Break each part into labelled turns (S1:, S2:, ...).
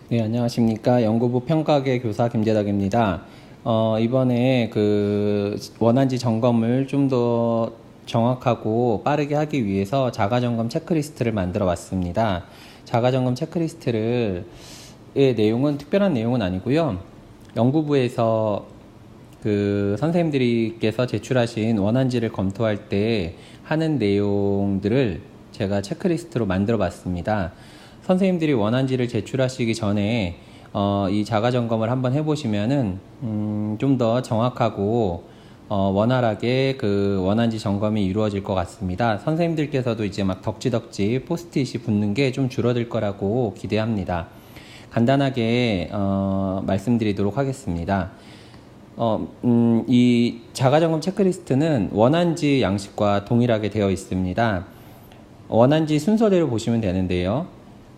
S1: 네, 안녕하십니까. 연구부 평가계 교사 김재덕입니다. 이번에 원안지 점검을 좀 더 정확하고 빠르게 하기 위해서 자가점검 체크리스트를 만들어 왔습니다. 자가점검 체크리스트의 내용은 특별한 내용은 아니고요. 연구부에서 선생님들께서 제출하신 원안지를 검토할 때 하는 내용들을 제가 체크리스트로 만들어 봤습니다. 선생님들이 원안지를 제출하시기 전에 이 자가점검을 한번 해보시면은 좀 더 정확하고 원활하게 원안지 점검이 이루어질 것 같습니다. 선생님들께서도 이제 막 덕지덕지 포스트잇이 붙는 게 좀 줄어들 거라고 기대합니다. 간단하게 말씀드리도록 하겠습니다. 이 자가점검 체크리스트는 원안지 양식과 동일하게 되어 있습니다. 원안지 순서대로 보시면 되는데요.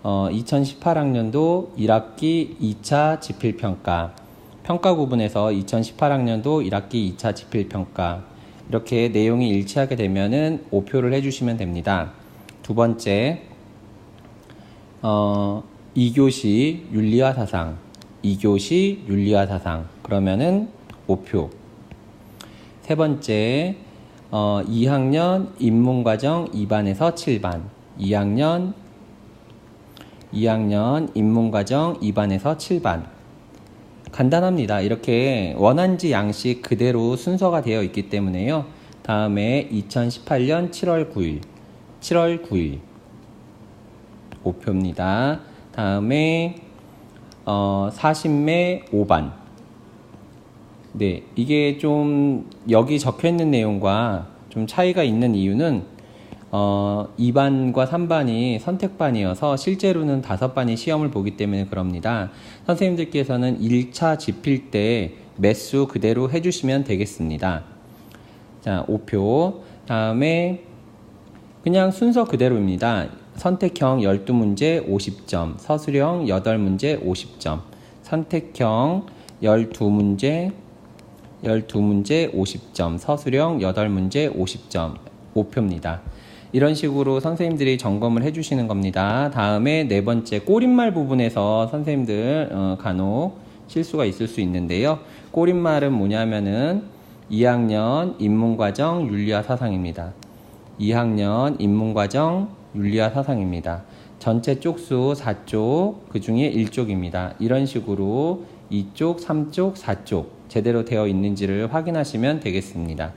S1: 2018학년도 1학기 2차 지필평가, 평가 구분에서 2018학년도 1학기 2차 지필평가, 이렇게 내용이 일치하게 되면은 5표를 해주시면 됩니다. 두 번째, 2교시 윤리와 사상, 2교시 윤리와 사상, 그러면은 5표. 세 번째, 2학년 입문과정 2반에서 7반, 2학년 입문과정 2반에서 7반. 간단합니다. 이렇게 원안지 양식 그대로 순서가 되어 있기 때문에요. 다음에 2018년 7월 9일 5표입니다. 다음에 40매 5반. 네, 이게 좀 여기 적혀 있는 내용과 좀 차이가 있는 이유는 2반과 3반이 선택반이어서 실제로는 5반이 시험을 보기 때문에 그럽니다. 선생님들께서는 1차 집필 때 매수 그대로 해주시면 되겠습니다. 자, 5표. 다음에 그냥 순서 그대로입니다. 선택형 12문제 50점, 서술형 8문제 50점, 선택형 12문제 50점, 서술형 8문제 50점, 5표입니다. 이런 식으로 선생님들이 점검을 해주시는 겁니다. 다음에 네 번째, 꼬릿말 부분에서 선생님들 간혹 실수가 있을 수 있는데요. 꼬릿말은 뭐냐면은 2학년 입문과정 윤리와 사상입니다. 2학년 입문과정 윤리와 사상입니다. 전체 쪽수 4쪽, 그 중에 1쪽입니다. 이런 식으로 2쪽, 3쪽, 4쪽 제대로 되어 있는지를 확인하시면 되겠습니다.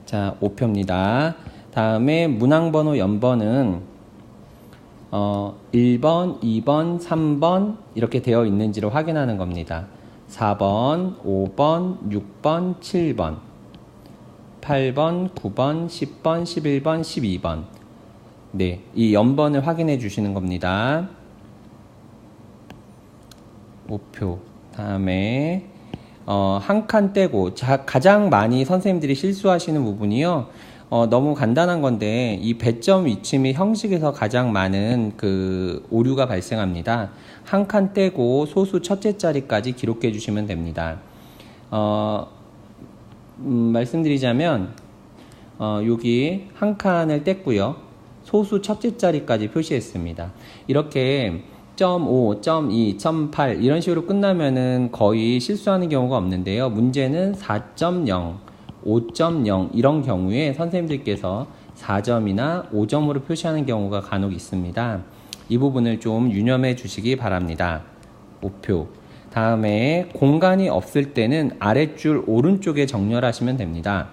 S1: 자, 5표입니다. 다음에 문항번호 연번은 1번, 2번, 3번 이렇게 되어 있는지를 확인하는 겁니다. 4번, 5번, 6번, 7번, 8번, 9번, 10번, 11번, 12번. 네, 이 연번을 확인해 주시는 겁니다. 5표. 다음에 한 칸 떼고, 가장 많이 선생님들이 실수하시는 부분이요. 너무 간단한 건데 이 배점 위치 및 형식에서 가장 많은 오류가 발생합니다. 한 칸 떼고 소수 첫째 자리까지 기록해 주시면 됩니다. 말씀드리자면 여기 한 칸을 뗐고요. 소수 첫째 자리까지 표시했습니다. 이렇게 0.5, 0.2, 0.8 이런 식으로 끝나면은 거의 실수하는 경우가 없는데요. 문제는 4.0, 5.0 이런 경우에 선생님들께서 4점이나 5점으로 표시하는 경우가 간혹 있습니다. 이 부분을 좀 유념해 주시기 바랍니다. 5표. 다음에 공간이 없을 때는 아랫줄 오른쪽에 정렬하시면 됩니다.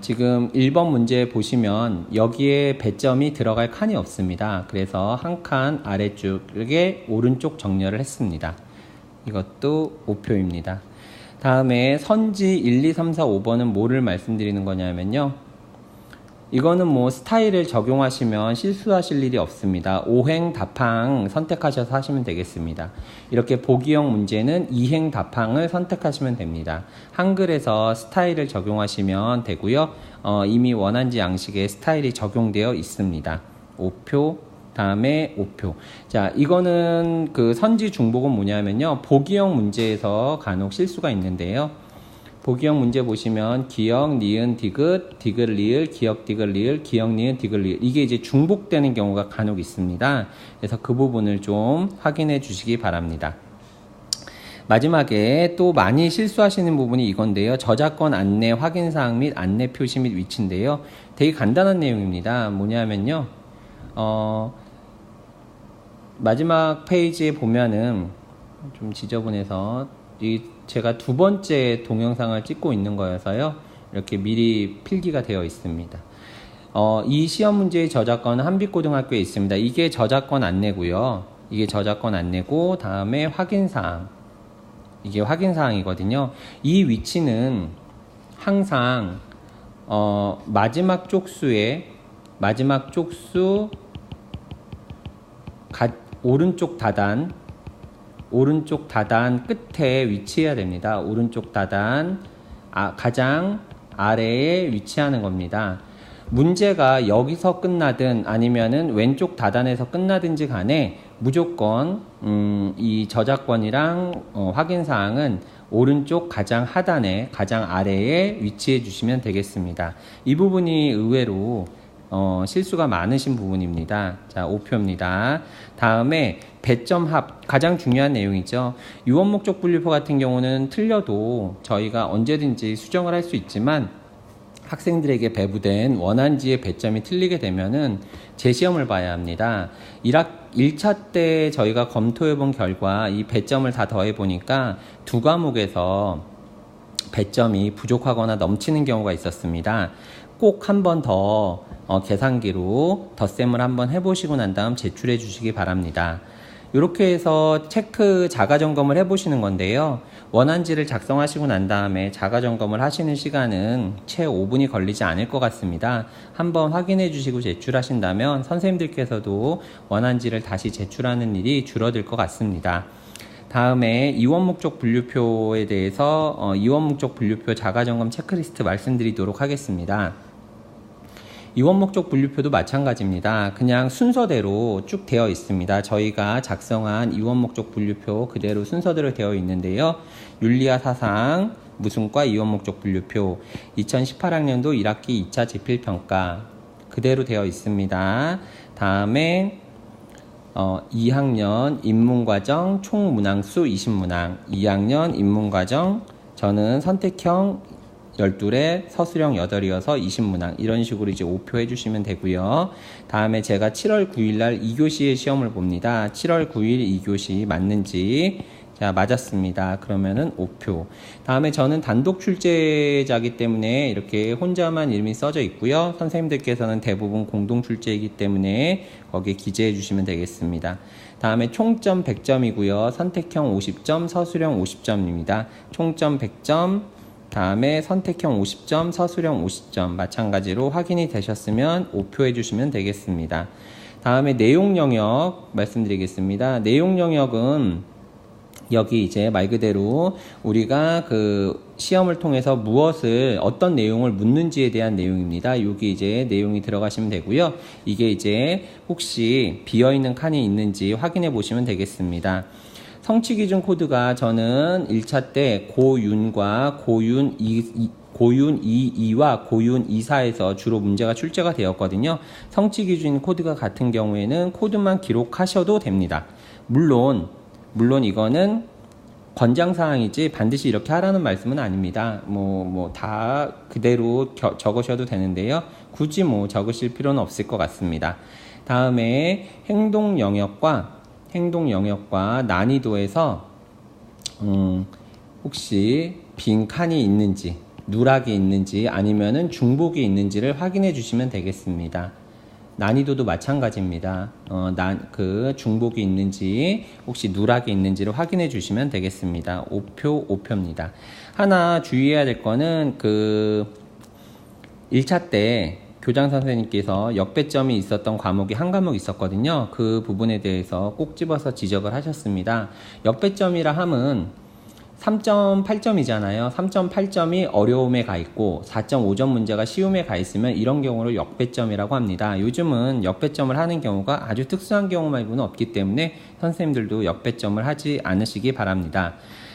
S1: 지금 1번 문제 보시면 여기에 배점이 들어갈 칸이 없습니다. 그래서 한 칸 아래쪽에 오른쪽 정렬을 했습니다. 이것도 5표입니다. 다음에 선지 1, 2, 3, 4, 5번은 뭐를 말씀드리는 거냐면요. 이거는 뭐 스타일을 적용하시면 실수하실 일이 없습니다. 5행 답항 선택하셔서 하시면 되겠습니다. 이렇게 보기형 문제는 2행 답항을 선택하시면 됩니다. 한글에서 스타일을 적용하시면 되고요. 이미 원안지 양식에 스타일이 적용되어 있습니다. 5표, 다음에 5표. 자, 이거는 선지 중복은 뭐냐면요. 보기형 문제에서 간혹 실수가 있는데요. 보기형 문제 보시면 기역, 니은, 디귿, 디귿, 리을, 기역, 디귿, 리을, 기역, 니은, 디귿, 리을 이게 이제 중복되는 경우가 간혹 있습니다. 그래서 그 부분을 좀 확인해 주시기 바랍니다. 마지막에 또 많이 실수하시는 부분이 이건데요. 저작권 안내 확인사항 및 안내 표시 및 위치인데요. 되게 간단한 내용입니다. 뭐냐면요. 마지막 페이지에 보면은 좀 지저분해서 제가 두 번째 동영상을 찍고 있는 거여서요. 이렇게 미리 필기가 되어 있습니다. 이 시험 문제의 저작권은 한빛고등학교에 있습니다. 이게 저작권 안내고요. 이게 저작권 안내고 다음에 확인사항. 이게 확인사항이거든요. 이 위치는 항상 마지막 쪽수 오른쪽 다단 끝에 위치해야 됩니다. 오른쪽 다단 가장 아래에 위치하는 겁니다. 문제가 여기서 끝나든 아니면은 왼쪽 다단에서 끝나든지 간에 무조건 이 저작권이랑 확인사항은 오른쪽 가장 하단에 가장 아래에 위치해 주시면 되겠습니다. 이 부분이 의외로 실수가 많으신 부분입니다. 자, 5표입니다. 다음에 배점합 가장 중요한 내용이죠. 유언목적 분류표 같은 경우는 틀려도 저희가 언제든지 수정을 할 수 있지만 학생들에게 배부된 원한지의 배점이 틀리게 되면은 재시험을 봐야 합니다. 1차 때 저희가 검토해 본 결과 이 배점을 다 더해 보니까 두 과목에서 배점이 부족하거나 넘치는 경우가 있었습니다. 꼭 한 번 더 계산기로 덧셈을 한번 해보시고 난 다음 제출해 주시기 바랍니다. 이렇게 해서 체크 자가점검을 해보시는 건데요. 원안지를 작성하시고 난 다음에 자가점검을 하시는 시간은 채 5분이 걸리지 않을 것 같습니다. 한번 확인해 주시고 제출하신다면 선생님들께서도 원안지를 다시 제출하는 일이 줄어들 것 같습니다. 다음에 이원목적 분류표에 대해서 이원목적 분류표 자가점검 체크리스트 말씀드리도록 하겠습니다. 이원목적 분류표도 마찬가지입니다. 그냥 순서대로 쭉 되어 있습니다. 저희가 작성한 이원목적 분류표 그대로 순서대로 되어 있는데요. 윤리와 사상, 무슨과 이원목적 분류표 2018학년도 1학기 2차 지필평가 그대로 되어 있습니다. 다음에 2학년 인문과정 총문항수 20문항 2학년 인문과정 저는 선택형 12에 서술형 8이어서 20문항 이런 식으로 이제 5표 해주시면 되고요. 다음에 제가 7월 9일날 2교시의 시험을 봅니다. 7월 9일 2교시 맞는지 자 맞았습니다. 그러면은 5표. 다음에 저는 단독 출제자이기 때문에 이렇게 혼자만 이름이 써져 있고요. 선생님들께서는 대부분 공동 출제이기 때문에 거기에 기재해 주시면 되겠습니다. 다음에 총점 100점이고요. 선택형 50점, 서술형 50점입니다. 총점 100점 다음에 선택형 50점, 서술형 50점 마찬가지로 확인이 되셨으면 5표 해주시면 되겠습니다. 다음에 내용 영역 말씀드리겠습니다. 내용 영역은 여기 이제 말 그대로 우리가 그 시험을 통해서 어떤 내용을 묻는지에 대한 내용입니다. 여기 이제 내용이 들어가시면 되고요. 이게 이제 혹시 비어있는 칸이 있는지 확인해 보시면 되겠습니다. 성취기준 코드가 저는 1차 때 고윤과 고윤 22와 고윤 24에서 주로 문제가 출제가 되었거든요. 성취기준 코드가 같은 경우에는 코드만 기록하셔도 됩니다. 물론 이거는 권장사항이지 반드시 이렇게 하라는 말씀은 아닙니다. 다 그대로 적으셔도 되는데요. 굳이 적으실 필요는 없을 것 같습니다. 다음에 행동 영역과 난이도에서 혹시 빈 칸이 있는지 누락이 있는지 아니면은 중복이 있는지를 확인해 주시면 되겠습니다. 난이도도 마찬가지입니다. 중복이 있는지 혹시 누락이 있는지를 확인해 주시면 되겠습니다. 5표입니다. 하나 주의해야 될 거는 1차 때 교장 선생님께서 역배점이 있었던 과목이 한 과목 있었거든요. 그 부분에 대해서 꼭 집어서 지적을 하셨습니다. 역배점이라 함은 3.8점이잖아요. 3.8점이 어려움에 가 있고 4.5점 문제가 쉬움에 가 있으면 이런 경우를 역배점이라고 합니다. 요즘은 역배점을 하는 경우가 아주 특수한 경우 말고는 없기 때문에 선생님들도 역배점을 하지 않으시기 바랍니다.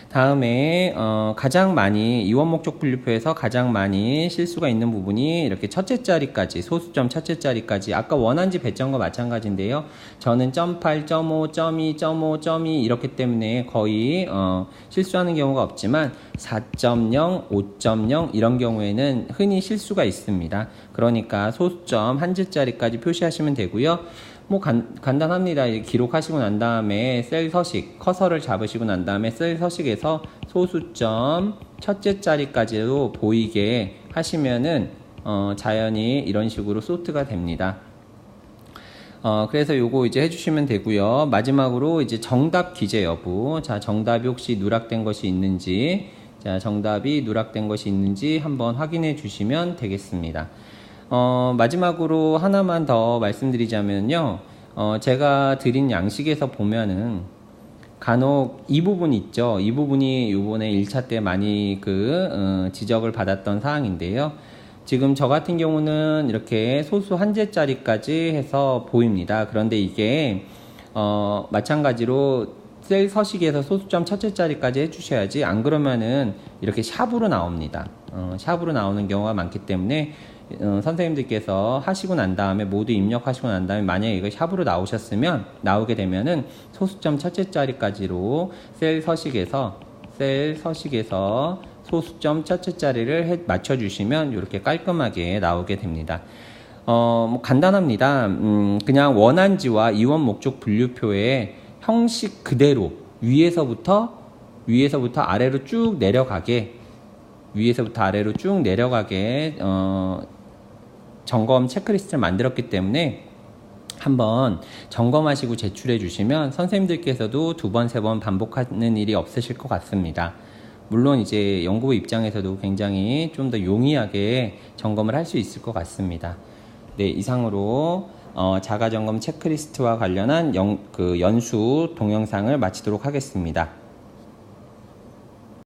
S1: 다음에 가장 많이 이원 목적 분류표에서 가장 많이 실수가 있는 부분이 이렇게 첫째 자리까지, 소수점 첫째 자리까지 아까 원한지 배점과 마찬가지인데요. 저는 .8, .5, .2, .5, .2 이렇기 때문에 거의 실수하는 경우가 없지만 4.0, 5.0 이런 경우에는 흔히 실수가 있습니다. 그러니까 소수점 한 줄자리까지 표시하시면 되고요. 뭐 간단합니다. 기록하시고 난 다음에 셀 서식, 커서를 잡으시고 난 다음에 셀 서식에서 소수점 첫째 자리까지도 보이게 하시면은 자연히 이런 식으로 소트가 됩니다. 그래서 요거 이제 해주시면 되고요. 마지막으로 이제 정답 기재 여부. 자, 정답이 혹시 누락된 것이 있는지, 자, 정답이 누락된 것이 있는지 한번 확인해 주시면 되겠습니다. 마지막으로 하나만 더 말씀드리자면요. 제가 드린 양식에서 보면은 간혹 이 부분 있죠. 이 부분이 요번에 1차 때 많이 지적을 받았던 사항인데요. 지금 저 같은 경우는 이렇게 소수 한 줄짜리까지 해서 보입니다. 그런데 이게 마찬가지로 셀 서식에서 소수점 첫째 자리까지 해주셔야지, 안 그러면은 이렇게 샵으로 나옵니다. 샵으로 나오는 경우가 많기 때문에 선생님들께서 하시고 난 다음에 모두 입력하시고 난 다음에 만약에 이거 샵으로 나오게 되면은 소수점 첫째 자리까지로 셀 서식에서 소수점 첫째 자리를 맞춰주시면 이렇게 깔끔하게 나오게 됩니다. 뭐 간단합니다. 그냥 원한지와 이원 목적 분류표의 형식 그대로 위에서부터 아래로 쭉 내려가게 점검 체크리스트를 만들었기 때문에 한번 점검하시고 제출해 주시면 선생님들께서도 2번, 3번 반복하는 일이 없으실 것 같습니다. 물론 이제 연구부 입장에서도 굉장히 좀 더 용이하게 점검을 할 수 있을 것 같습니다. 네, 이상으로 자가점검 체크리스트와 관련한 연수 동영상을 마치도록 하겠습니다.